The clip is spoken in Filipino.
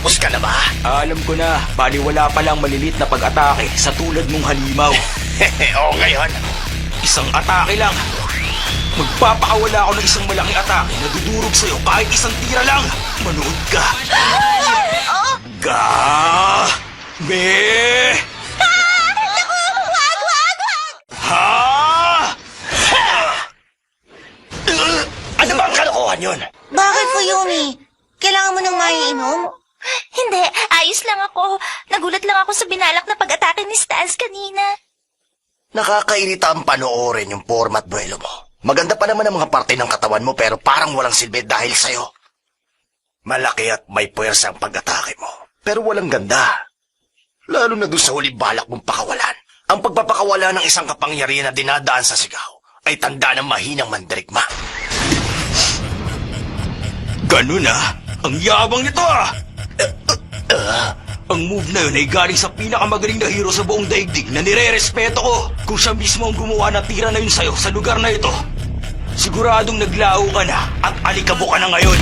Tapos ka na ba? Alam ko na, baliwala palang malilit na pag-atake sa tulad mong halimaw. Oo, ngayon. Isang atake lang. Magpapakawala ako ng isang malaking atake na dudurog sa'yo kahit isang tira lang. Manood ka. Be! Ha? Ano ba ang kalokohan yun? Bakit, Fuyumi? Kailangan mo ng maiinom? Hindi, ayos lang ako. Nagulat lang ako sa binalak na pag-atake ni Stans kanina. Nakakairita ang panoorin yung format duelo mo. Maganda pa naman ang mga parte ng katawan mo pero parang walang silbi dahil sa'yo. Malaki at may puwersa ang pag-atake mo. Pero walang ganda. Lalo na doon sa huli balak mong pakawalan. Ang pagpapakawala ng isang kapangyarihan na dinadaan sa sigaw ay tanda ng mahinang mandirigma. Ganun ah. Ang yabang nito ah. Ang move na yun ay galing sa pinakamagaling na hero sa buong daigdig na nire-respeto ko. Kung siya mismo ang gumawa ng tira na yun sa'yo sa lugar na ito, siguradong naglaho ka na at alikabo ka na ngayon.